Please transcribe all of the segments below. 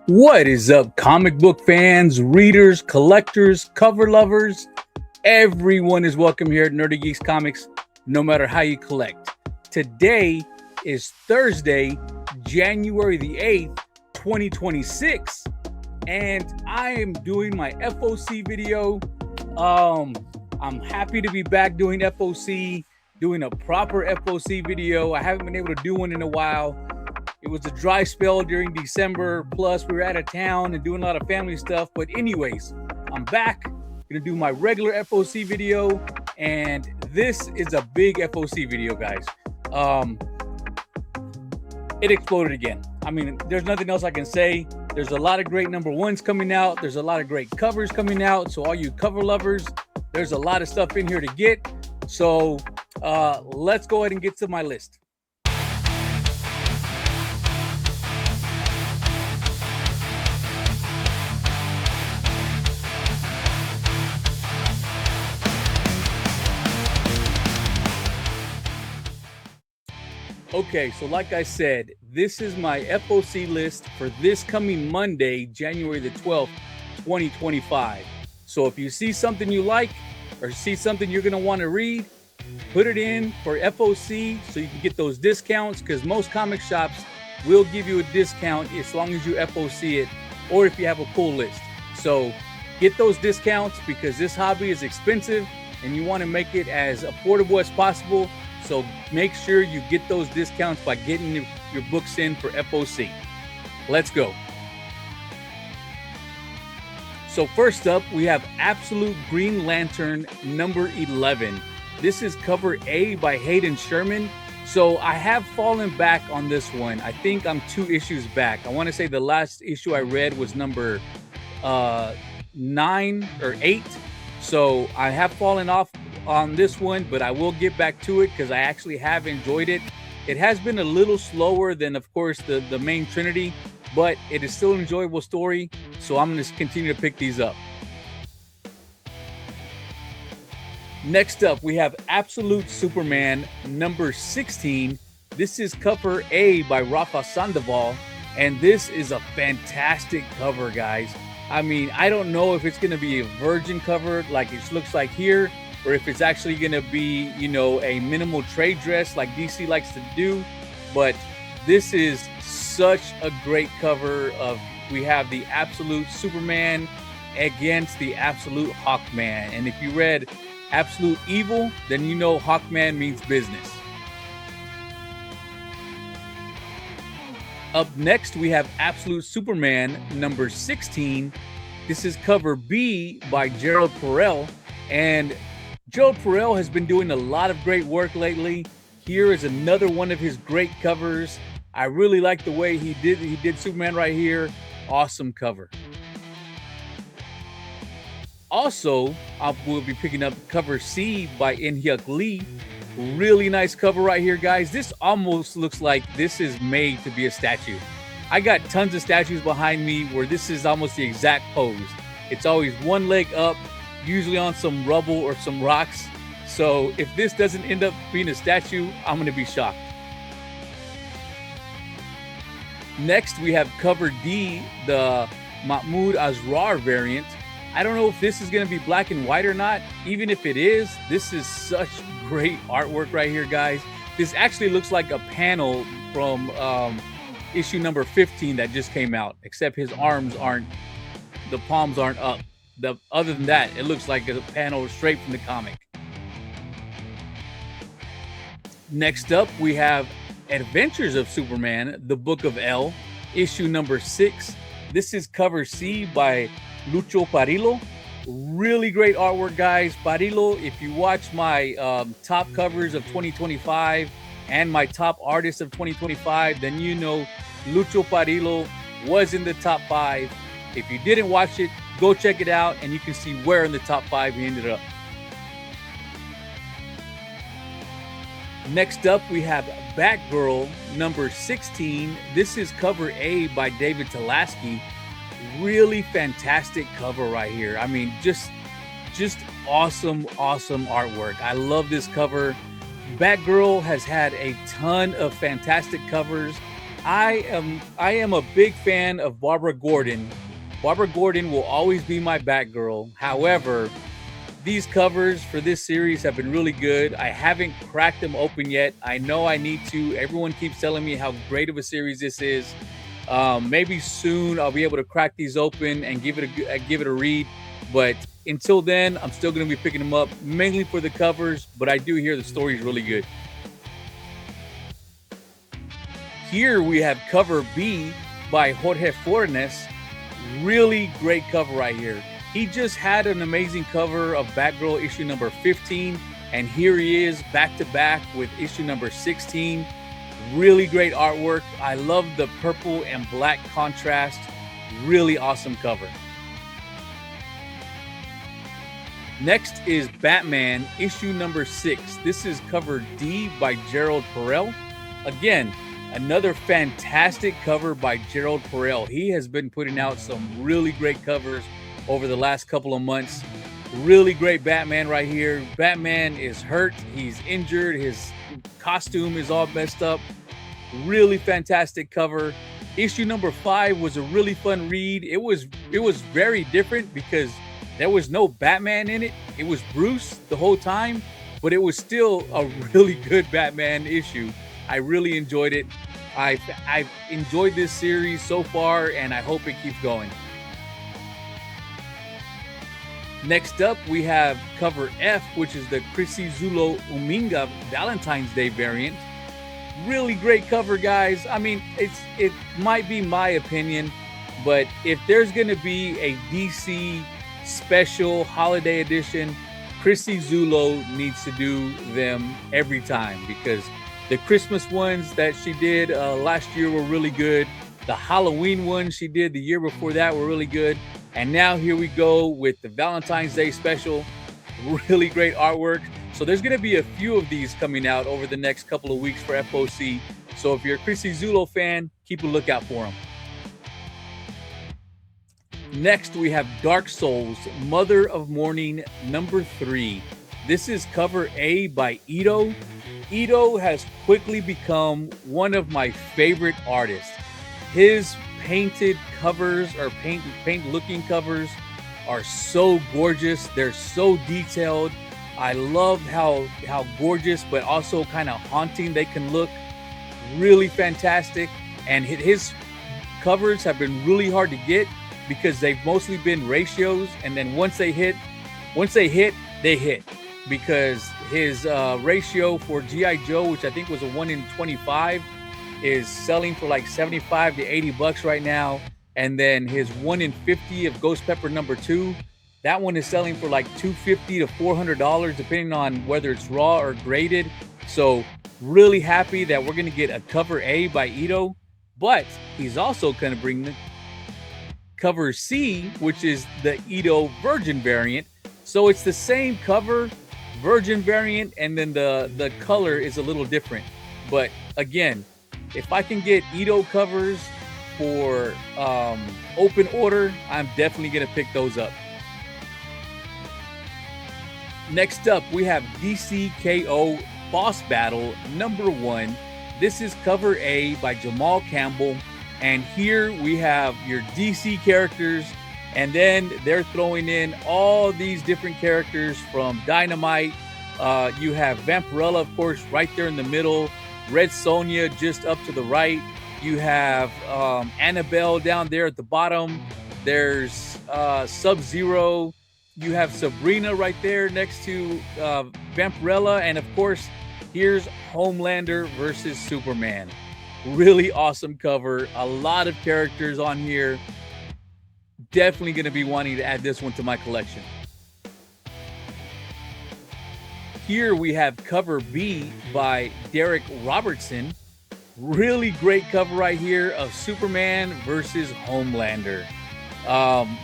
What is up, comic book fans, readers, collectors, cover lovers? Everyone is welcome here at Nerdy Geeks Comics, no matter how you collect. Today is Thursday, January the 8th, 2026, and I am doing my FOC video. I'm happy to be back doing FOC, doing a proper FOC video. I haven't been able to do one in a while. It was a dry spell during December, plus we were out of town and doing a lot of family stuff. But anyways, I'm back. Gonna do my regular FOC video, and this is a big FOC video, guys. It exploded again. I mean, there's nothing else I can say. There's a lot of great number ones coming out. There's a lot of great covers coming out. So all you cover lovers, there's a lot of stuff in here to get. So let's go ahead and get to my list. Okay, so like I said, this is my FOC list for this coming Monday, January the 12th, 2025. So if you see something you like or see something you're going to want to read, put it in for FOC so you can get those discounts, because most comic shops will give you a discount as long as you FOC it or if you have a pull list. So get those discounts because this hobby is expensive and you want to make it as affordable as possible. So make sure you get those discounts by getting your books in for FOC. Let's go. So first up, we have Absolute Green Lantern number 11. This is cover A by Hayden Sherman. So I have fallen back on this one. I think I'm 2 issues back. I want to say the last issue I read was number 9 or 8. So I have fallen off on this one, but I will get back to it because I actually have enjoyed it. It has been a little slower than, of course, the main Trinity, but it is still an enjoyable story. So I'm going to continue to pick these up. Next up, we have Absolute Superman number 16. This is cover A by Rafa Sandoval, and this is a fantastic cover, guys. I mean, I don't know if it's going to be a virgin cover like it looks like here, or if it's actually going to be, you know, a minimal trade dress like DC likes to do. But this is such a great cover of, we have the Absolute Superman against the Absolute Hawkman. And if you read Absolute Evil, then you know Hawkman means business. Up next, we have Absolute Superman number 16. This is cover B by Gerald Perel. And Gerald Perel has been doing a lot of great work lately. Here is another one of his great covers. I really like the way he did Superman right here. Awesome cover. Also, I will be picking up cover C by In-Hyuk Lee. Really nice cover right here, guys. This almost looks like this is made to be a statue. I got tons of statues behind me where this is almost the exact pose. It's always one leg up, usually on some rubble or some rocks. So if this doesn't end up being a statue, I'm going to be shocked. Next, we have cover D, the Mahmoud Asrar variant. I don't know if this is going to be black and white or not. Even if it is, this is such great artwork right here, guys. This actually looks like a panel from issue number 15 that just came out, except his arms aren't, the palms aren't up. Other than that, it looks like a panel straight from the comic. Next up, we have Adventures of Superman, the Book of L, issue number 6. This is cover C by Lucho Parillo. Really great artwork, guys. Parillo, if you watch my top covers of 2025 and my top artists of 2025, then you know Lucho Parillo was in the top 5. If you didn't watch it, go check it out and you can see where in the top 5 he ended up. Next up, we have Batgirl number 16. This is cover A by David Talaski. Really fantastic cover right here. I mean, just awesome artwork. I love this cover. Batgirl has had a ton of fantastic covers. I am a big fan of Barbara Gordon. Barbara Gordon will always be my Batgirl. However, these covers for this series have been really good. I haven't cracked them open yet. I know I need to. Everyone keeps telling me how great of a series this is. Maybe soon I'll be able to crack these open and give it a read. But until then, I'm still going to be picking them up mainly for the covers. But I do hear the story is really good. Here we have cover B by Jorge Fornes. Really great cover right here. He just had an amazing cover of Batgirl issue number 15, and here he is back to back with issue number 16. Really great artwork. I love the purple and black contrast. Really awesome cover. Next is Batman issue number 6. This is cover D by Gerald Perel. Again, another fantastic cover by Gerald Perel. He has been putting out some really great covers over the last couple of months. Really great Batman right here. Batman is hurt. He's injured. His costume is all messed up. Really fantastic cover. Issue number 5 was a really fun read. It was very different because there was no Batman in it. It was Bruce the whole time, but it was still a really good Batman issue. I really enjoyed it. I've enjoyed this series so far, and I hope it keeps going. Next up, we have cover F, which is the Chrissy Zulo Uminga Valentine's Day variant. Really great cover, guys. I mean, it might be my opinion, but if there's going to be a DC special holiday edition, Chrissy Zulo needs to do them every time, because the Christmas ones that she did last year were really good. The Halloween ones she did the year before that were really good. And now here we go with the Valentine's Day special. Really great artwork. So there's going to be a few of these coming out over the next couple of weeks for FOC. So if you're a Chrissy Zulo fan, keep a lookout for them. Next, we have Dark Souls, Mother of Mourning, number 3. This is cover A by Ito. Ito has quickly become one of my favorite artists. His painted covers, or paint looking covers, are so gorgeous. They're so detailed. I love how gorgeous but also kind of haunting they can look. Really fantastic. And his covers have been really hard to get because they've mostly been ratios, and then once they hit, they hit. Because his ratio for G.I. Joe, which I think was a 1 in 25, is selling for like $75 to $80 right now. And then his 1 in 50 of Ghost Pepper number 2, that one is selling for like $250 to $400, depending on whether it's raw or graded. So really happy that we're going to get a cover A by Ito, but he's also going to bring the cover C, which is the Ito Virgin variant. So it's the same cover, Virgin variant, and then the color is a little different. But again, if I can get Ito covers for open order, I'm definitely going to pick those up. Next up, we have DCKO Boss Battle number 1. This is cover A by Jamal Campbell. And here we have your DC characters, and then they're throwing in all these different characters from Dynamite. You have Vampirella, of course, right there in the middle. Red Sonja just up to the right. You have Annabelle down there at the bottom. There's Sub-Zero. You have Sabrina right there next to Vampirella. And of course, here's Homelander versus Superman. Really awesome cover. A lot of characters on here. Definitely going to be wanting to add this one to my collection. Here we have cover B by Derek Robertson. Really great cover right here of Superman versus Homelander.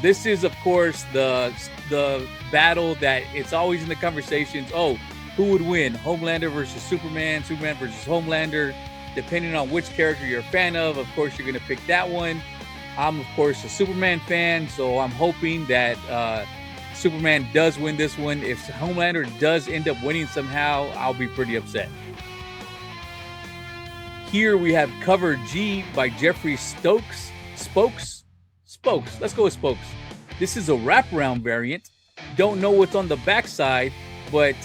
This is, of course, the battle that it's always in the conversations. Oh, who would win? Homelander versus Superman, Superman versus Homelander. Depending on which character you're a fan of course, you're going to pick that one. I'm, of course, a Superman fan, so I'm hoping that Superman does win this one. If Homelander does end up winning somehow, I'll be pretty upset. Here we have cover G by Jeffrey Stokes. Spokes. Let's go with Spokes. This is a wraparound variant. Don't know what's on the backside, but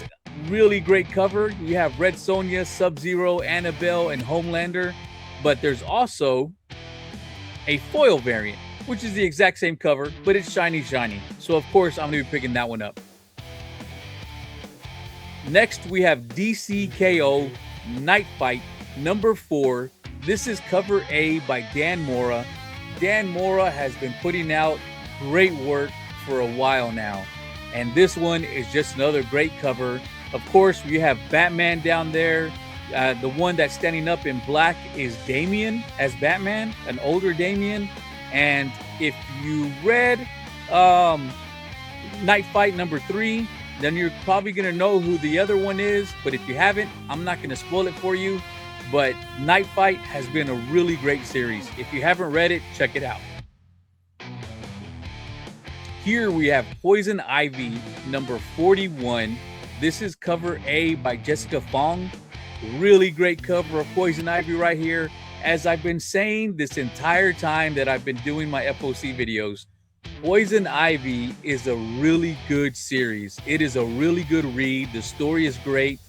really great cover. You have Red Sonja, Sub-Zero, Annabelle, and Homelander. But there's also a foil variant, which is the exact same cover, but it's shiny. So, of course, I'm going to be picking that one up. Next, we have DCKO Night Fight number 4. This is cover A by Dan Mora. Dan Mora has been putting out great work for a while now. And this one is just another great cover. Of course, we have Batman down there. The one that's standing up in black is Damian as Batman, an older Damian. And if you read Night Fight number 3, then you're probably going to know who the other one is. But if you haven't, I'm not going to spoil it for you. But Night Fight has been a really great series. If you haven't read it, check it out. Here we have Poison Ivy number 41. This is cover A by Jessica Fong. Really great cover of Poison Ivy right here. As I've been saying this entire time that I've been doing my FOC videos, Poison Ivy is a really good series. It is a really good read. The story is great.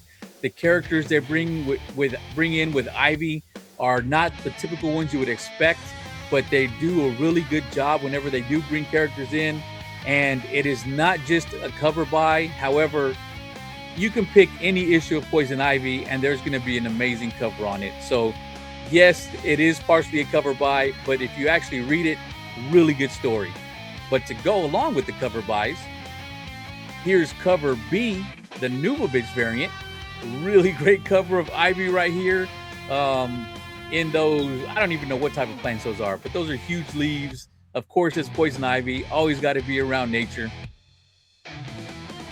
The characters they bring in with Ivy are not the typical ones you would expect, but they do a really good job whenever they do bring characters in. And it is not just a cover by. However, you can pick any issue of Poison Ivy and there's going to be an amazing cover on it. So yes, it is partially a cover by, but if you actually read it, really good story. But to go along with the cover buys, here's cover B, the Nubovich variant. Really great cover of Ivy right here. In those, I don't even know what type of plants those are, but those are huge leaves. Of course, it's Poison Ivy. Always got to be around nature.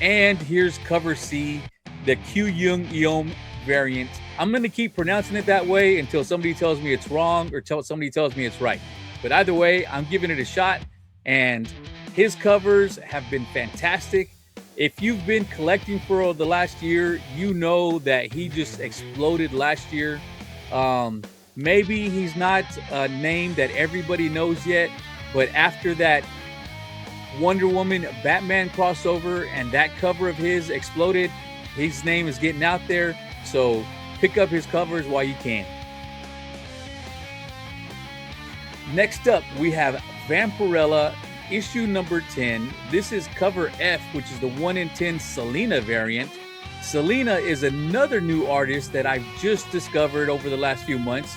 And here's cover C, the Q Young Eom variant. I'm going to keep pronouncing it that way until somebody tells me it's wrong or somebody tells me it's right. But either way, I'm giving it a shot. And his covers have been fantastic. If you've been collecting for the last year, you know that he just exploded last year. Maybe he's not a name that everybody knows yet, but after that Wonder Woman Batman crossover and that cover of his exploded, his name is getting out there. So pick up his covers while you can. Next up, we have Vampirella issue number 10. This is cover F, which is the 1 in 10 Selena variant. Selena is another new artist that I've just discovered over the last few months.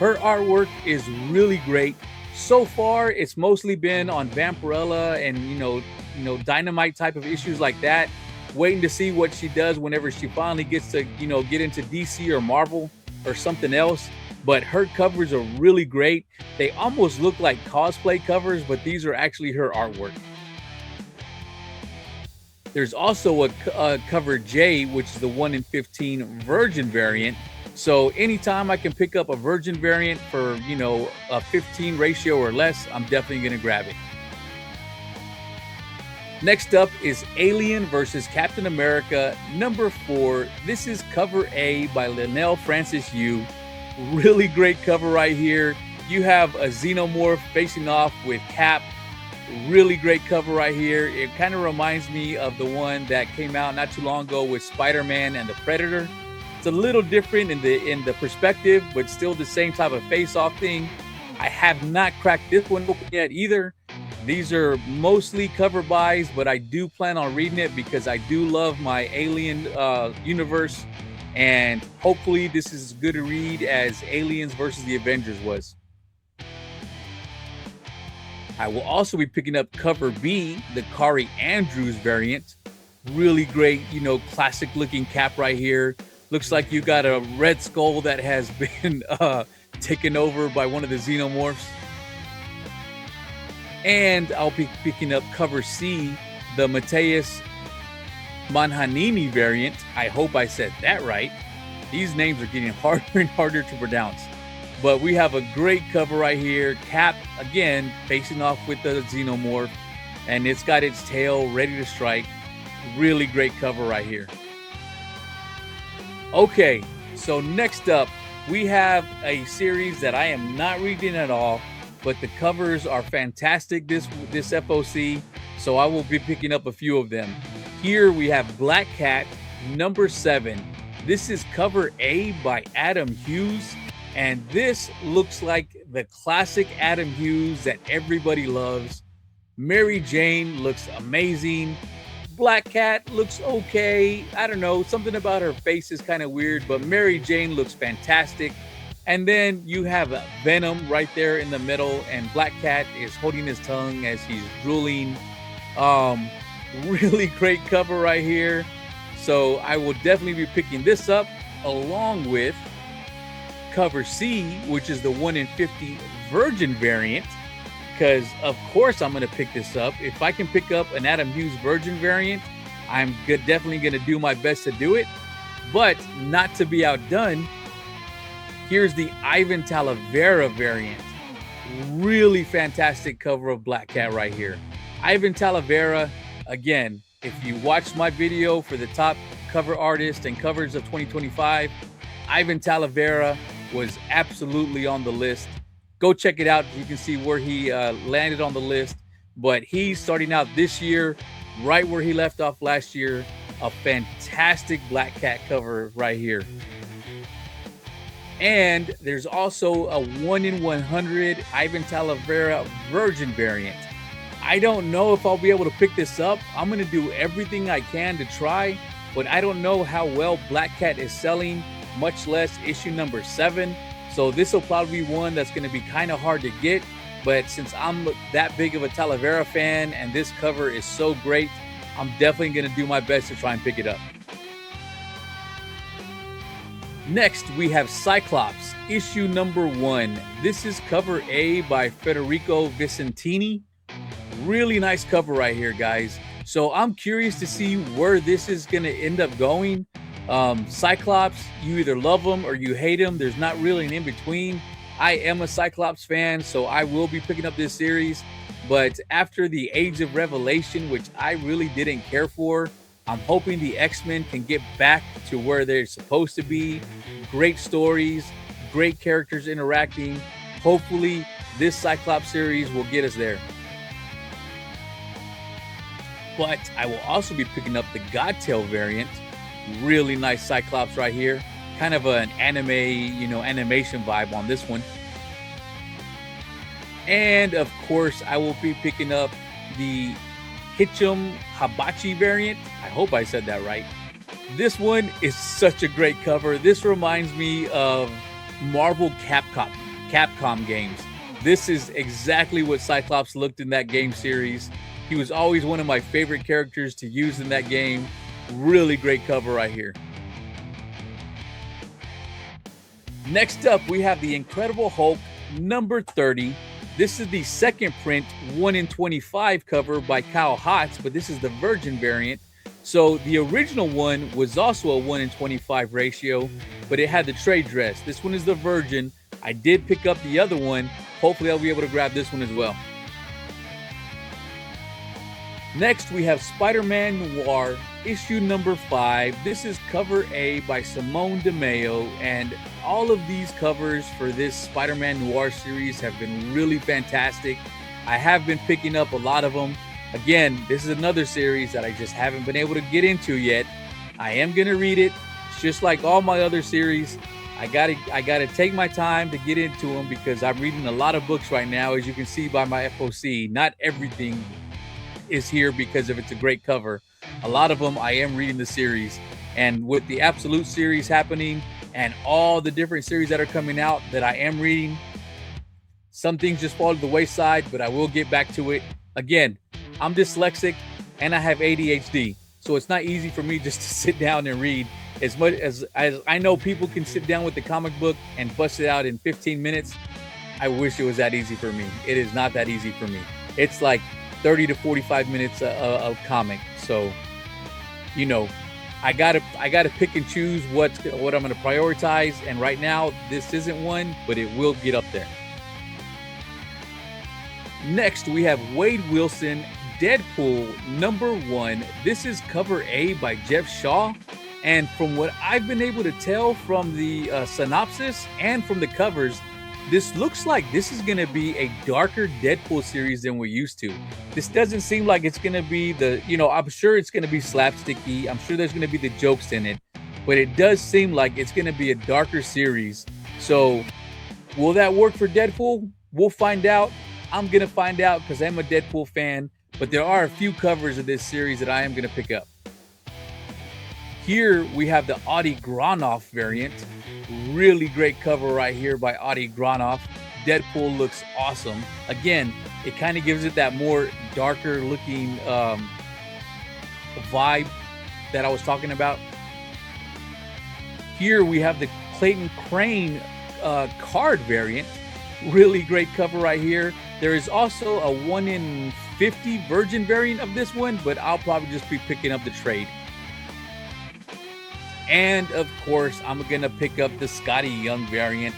Her artwork is really great. So far, it's mostly been on Vampirella and, you know, Dynamite type of issues like that. Waiting to see what she does whenever she finally gets to, get into DC or Marvel or something else. But her covers are really great. They almost look like cosplay covers, but these are actually her artwork. There's also a cover J, which is the 1 in 15 Virgin variant. So anytime I can pick up a Virgin variant for, a 15 ratio or less, I'm definitely going to grab it. Next up is Alien vs. Captain America number 4. This is cover A by Linnell Francis Yu. Really great cover right here. You have a Xenomorph facing off with Cap. Really great cover right here. It kind of reminds me of the one that came out not too long ago with Spider-Man and the Predator. It's a little different in the perspective, but still the same type of face-off thing. I have not cracked this one open yet either. These are mostly cover buys, but I do plan on reading it because I do love my Alien universe. And hopefully this is as good a read as Aliens versus the Avengers was. I will also be picking up cover B, the Kari Andrews variant. Really great, classic looking cap right here. Looks like you got a Red Skull that has been taken over by one of the Xenomorphs. And I'll be picking up cover C, the Mateus Manhanini variant. I hope I said that right. These names are getting harder and harder to pronounce. But we have a great cover right here. Cap, again, facing off with the Xenomorph. And it's got its tail ready to strike. Really great cover right here. Okay, so next up, we have a series that I am not reading at all, but the covers are fantastic this FOC, so I will be picking up a few of them. Here we have Black Cat number 7. This is cover A by Adam Hughes, and this looks like the classic Adam Hughes that everybody loves. Mary Jane looks amazing. Black Cat looks okay. I don't know, something about her face is kind of weird, but Mary Jane looks fantastic. And then you have Venom right there in the middle, and Black Cat is holding his tongue as he's drooling. Really great cover right here. So I will definitely be picking this up along with cover C, which is the 1 in 50 Virgin variant, because of course I'm going to pick this up. If I can pick up an Adam Hughes Virgin variant, I'm definitely going to do my best to do it. But not to be outdone, here's the Ivan Talavera variant. Really fantastic cover of Black Cat right here. Ivan Talavera, again, if you watched my video for the top cover artist and covers of 2025, Ivan Talavera was absolutely on the list. Go check it out. You can see where he landed on the list. But he's starting out this year right where he left off last year. A fantastic Black Cat cover right here. And there's also a 1 in 100 Ivan Talavera Virgin variant. I don't know if I'll be able to pick this up. I'm going to do everything I can to try, but I don't know how well Black Cat is selling, much less issue number 7. So this will probably be one that's going to be kind of hard to get. But since I'm that big of a Talavera fan and this cover is so great, I'm definitely going to do my best to try and pick it up. Next, we have Cyclops, issue number 1. This is cover A by Federico Vicentini. Really nice cover right here, guys. So I'm curious to see where this is going to end up going. Cyclops, you either love him or you hate him. There's not really an in-between. I am a Cyclops fan, so I will be picking up this series. But after the Age of Revelation, which I really didn't care for, I'm hoping the X-Men can get back to where they're supposed to be. Great stories, great characters interacting. Hopefully, this Cyclops series will get us there. But I will also be picking up the Godtail variant. Really nice Cyclops right here. Kind of an anime, animation vibe on this one. And of course, I will be picking up the Hitchum Hibachi variant. I hope I said that right. This one is such a great cover. This reminds me of Marvel Capcom games. This is exactly what Cyclops looked in that game series. He was always one of my favorite characters to use in that game. Really great cover right here. Next up, we have the Incredible Hulk number 30. This is the second print 1 in 25 cover by Kyle Hotz, but this is the Virgin variant. So the original one was also a 1 in 25 ratio, but it had the trade dress. This one is the Virgin. I did pick up the other one. Hopefully I'll be able to grab this one as well. Next, we have Spider-Man Noir, issue number 5. This is cover A by Simone DeMeo, and all of these covers for this Spider-Man Noir series have been really fantastic. I have been picking up a lot of them. Again, this is another series that I just haven't been able to get into yet. I am going to read it. It's just like all my other series. I gotta take my time to get into them because I'm reading a lot of books right now, as you can see by my FOC. Not everything is here because if it's a great cover. A lot of them I am reading the series, and with the Absolute series happening and all the different series that are coming out that I am reading, some things just fall to the wayside, but I will get back to it. Again, I'm dyslexic and I have ADHD, so it's not easy for me just to sit down and read. As much as I know people can sit down with the comic book and bust it out in 15 minutes, I wish it was that easy for me. It is not that easy for me. It's like 30 to 45 minutes of comic. So, I gotta pick and choose what I'm gonna prioritize. And right now, this isn't one, but it will get up there. Next, we have Wade Wilson, Deadpool number 1. This is cover A by Jeff Shaw. And from what I've been able to tell from the synopsis and from the covers, this looks like this is going to be a darker Deadpool series than we're used to. This doesn't seem like it's going to be I'm sure it's going to be slapsticky. I'm sure there's going to be the jokes in it, but it does seem like it's going to be a darker series. So will that work for Deadpool? We'll find out. I'm going to find out because I'm a Deadpool fan, but there are a few covers of this series that I am going to pick up. Here we have the Adi Gronoff variant. Really great cover right here by Adi Gronoff. Deadpool looks awesome. Again, it kind of gives it that more darker looking vibe that I was talking about. Here we have the Clayton Crane card variant. Really great cover right here. There is also a 1 in 50 Virgin variant of this one, but I'll probably just be picking up the trade. And of course, I'm gonna pick up the Scotty Young variant.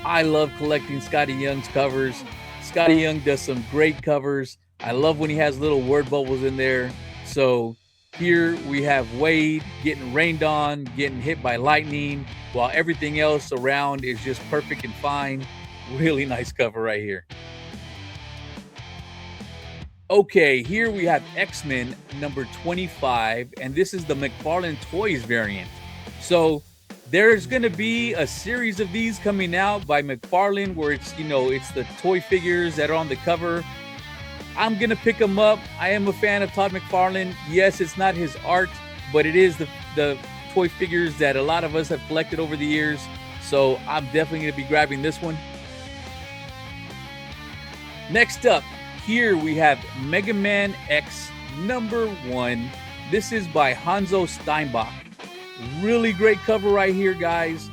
I love collecting Scotty Young's covers. Scotty Young does some great covers. I love when he has little word bubbles in there. So here we have Wade getting rained on, getting hit by lightning, while everything else around is just perfect and fine. Really nice cover right here. Okay, here we have X-Men number 25, and this is the McFarlane Toys variant. So there's going to be a series of these coming out by McFarlane where it's the toy figures that are on the cover. I'm going to pick them up. I am a fan of Todd McFarlane. Yes, it's not his art, but it is the toy figures that a lot of us have collected over the years. So I'm definitely going to be grabbing this one. Next up, here we have Mega Man X number 1. This is by Hanzo Steinbach. Really great cover right here, guys.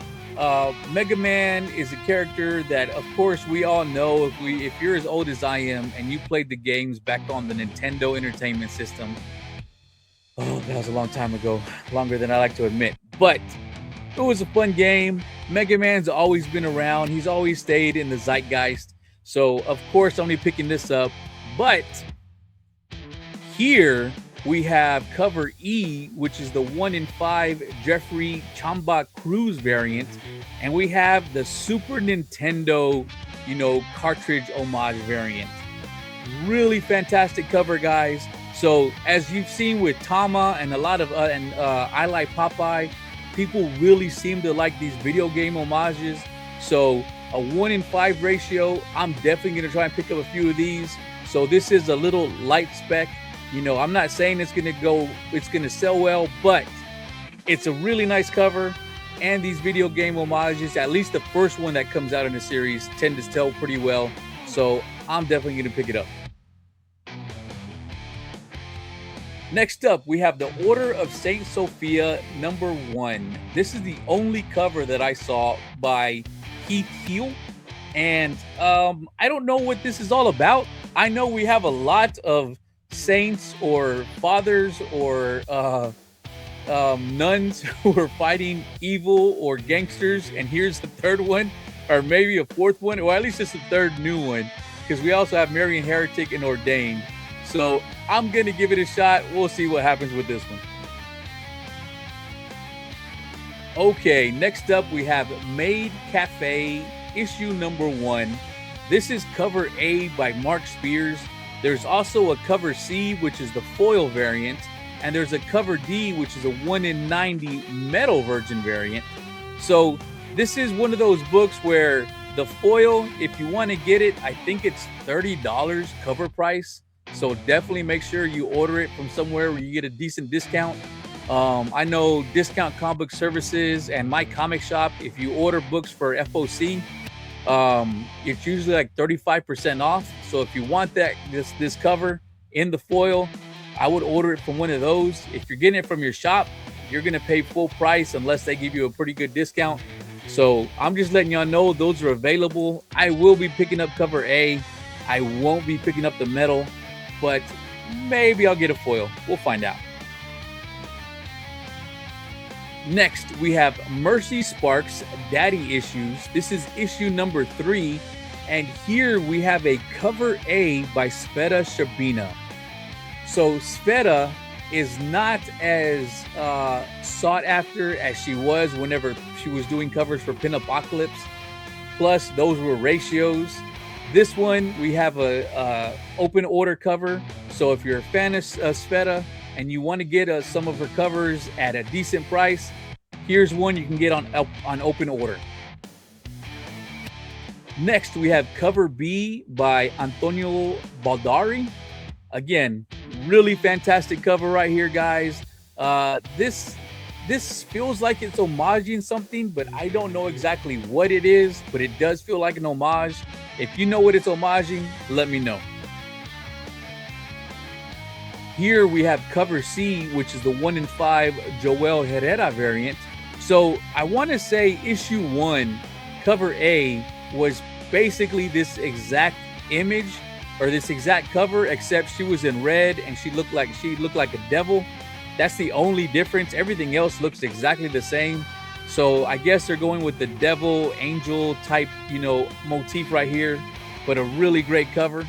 Mega Man is a character that, of course, we all know. If you're as old as I am and you played the games back on the Nintendo Entertainment System, oh, that was a long time ago, longer than I like to admit. But it was a fun game. Mega Man's always been around. He's always stayed in the zeitgeist. So, of course, I'm only picking this up. But here we have cover E, which is the 1 in 5 Jeffrey Chamba Cruz variant. And we have the Super Nintendo, cartridge homage variant. Really fantastic cover, guys. So as you've seen with Tama and a lot of, I Like Popeye, people really seem to like these video game homages. So a 1 in 5 ratio, I'm definitely going to try and pick up a few of these. So this is a little light spec. I'm not saying it's going to sell well, but it's a really nice cover. And these video game homages, at least the first one that comes out in the series, tend to sell pretty well. So I'm definitely going to pick it up. Next up, we have the Order of Saint Sophia number 1. This is the only cover that I saw by Keith Heel. And I don't know what this is all about. I know we have a lot of saints or fathers or nuns who are fighting evil or gangsters, and here's the third one, or maybe a fourth one, or at least it's the third new one, because we also have Marian Heretic and Ordained. So I'm gonna give it a shot. We'll see what happens with this one. Okay, next up we have Maid Cafe issue number 1. This is cover A by Mark Spears. There's also a cover C, which is the foil variant, and there's a cover D, which is a 1 in 90 metal virgin variant. So this is one of those books where the foil, if you want to get it, I think it's $30 cover price. So definitely make sure you order it from somewhere where you get a decent discount. I know Discount Comic Services and My Comic Shop, if you order books for FOC, it's usually like 35% off. So if you want this cover in the foil, I would order it from one of those. If you're getting it from your shop, you're gonna pay full price unless they give you a pretty good discount. So I'm just letting y'all know those are available. I will be picking up cover A. I won't be picking up the metal, but maybe I'll get a foil. We'll find out. Next, we have Mercy Sparks Daddy Issues. This is issue number 3. And here we have a cover A by Sveta Shabina. So Sveta is not as sought after as she was whenever she was doing covers for Pin Apocalypse. Plus, those were ratios. This one, we have a open order cover. So if you're a fan of Sveta and you want to get some of her covers at a decent price, here's one you can get on open order. Next, we have cover B by Antonio Baldari. Again, really fantastic cover right here, guys. This feels like it's homaging something, but I don't know exactly what it is, but it does feel like an homage. If you know what it's homaging, let me know. Here we have cover C, which is the 1 in 5 Joel Herrera variant. So I want to say issue 1, cover A, was basically this exact image or this exact cover, except she was in red and she looked like a devil. That's the only difference. Everything else looks exactly the same. So I guess they're going with the devil angel type, motif right here, but a really great cover.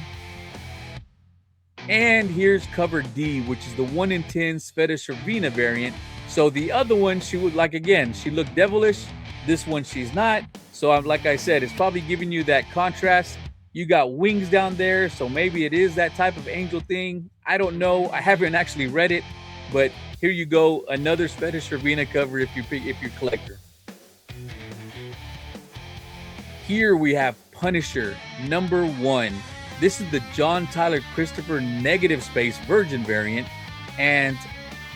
And here's cover D, which is the 1 in 10 Sveta Shervina variant. So the other one, she looked devilish. This one, she's not. So like I said, it's probably giving you that contrast. You got wings down there, so maybe it is that type of angel thing. I don't know. I haven't actually read it, but here you go, another Sveta Shervina cover if you're a collector. Here we have Punisher number 1. This is the John Tyler Christopher negative space Virgin variant, and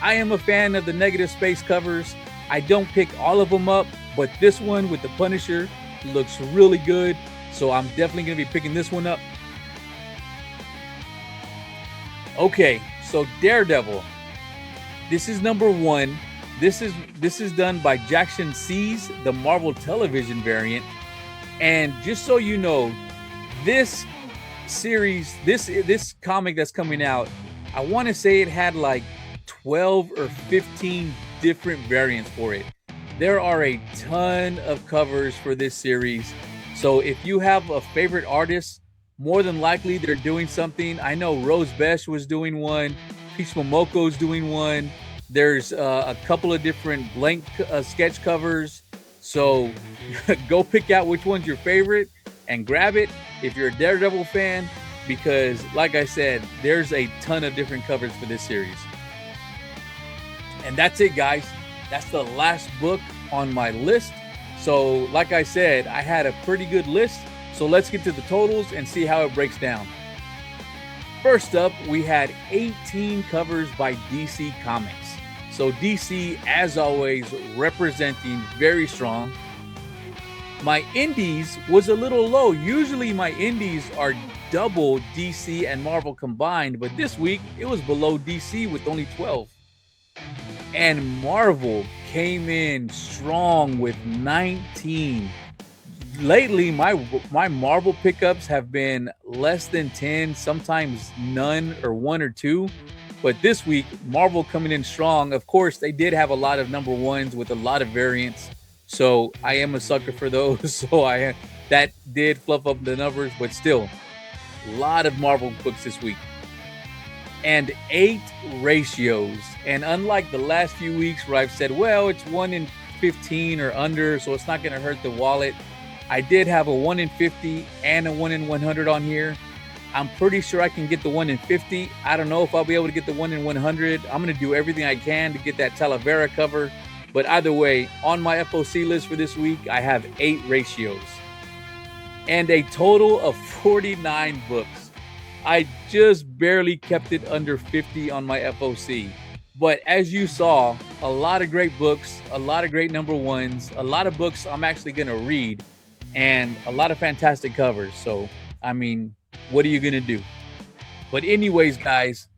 I am a fan of the negative space covers. I don't pick all of them up, but this one with the Punisher looks really good, so I'm definitely going to be picking this one up. Okay, so Daredevil. This is number 1. This is done by Jackson Sees, the Marvel Television variant. And just so you know, this series, this comic that's coming out, I want to say it had like 12 or 15 different variants for it. There are a ton of covers for this series. So if you have a favorite artist, more than likely they're doing something. I know Rose Besh was doing one. Peach Momoko's doing one. There's a couple of different blank sketch covers. So go pick out which one's your favorite and grab it if you're a Daredevil fan, because like I said, there's a ton of different covers for this series. And that's it, guys. That's the last book on my list. So like I said, I had a pretty good list. So let's get to the totals and see how it breaks down. First up, we had 18 covers by DC Comics. So DC, as always, representing very strong. My indies was a little low. Usually my indies are double DC and Marvel combined, but this week it was below DC with only 12. And Marvel came in strong with 19. Lately, my Marvel pickups have been less than 10, sometimes none or 1 or 2. But this week, Marvel coming in strong. Of course, they did have a lot of number 1s with a lot of variants. So I am a sucker for those. So that did fluff up the numbers, but still, a lot of Marvel books this week. And 8 ratios. And unlike the last few weeks where I've said, well, it's 1 in 15 or under, so it's not going to hurt the wallet, I did have a 1 in 50 and a 1 in 100 on here. I'm pretty sure I can get the 1 in 50. I don't know if I'll be able to get the 1 in 100. I'm going to do everything I can to get that Talavera cover. But either way, on my FOC list for this week, I have 8 ratios. And a total of 49 books. I just barely kept it under 50 on my FOC. But as you saw, a lot of great books, a lot of great number 1s, a lot of books I'm actually going to read, and a lot of fantastic covers. So, I mean, what are you going to do? But anyways, guys,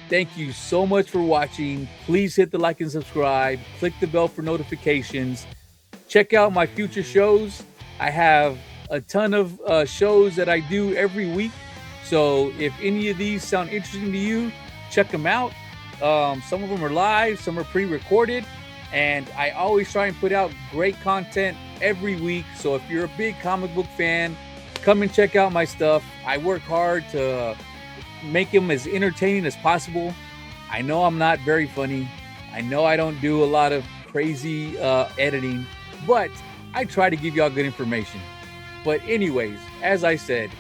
thank you so much for watching. Please hit the like and subscribe. Click the bell for notifications. Check out my future shows. I have a ton of shows that I do every week. So if any of these sound interesting to you, check them out. Some of them are live, some are pre-recorded, and I always try and put out great content every week. So if you're a big comic book fan, come and check out my stuff. I work hard to make them as entertaining as possible. I know I'm not very funny. I know I don't do a lot of crazy editing, but I try to give y'all good information. But anyways, as I said,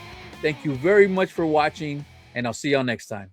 thank you very much for watching, and I'll see y'all next time.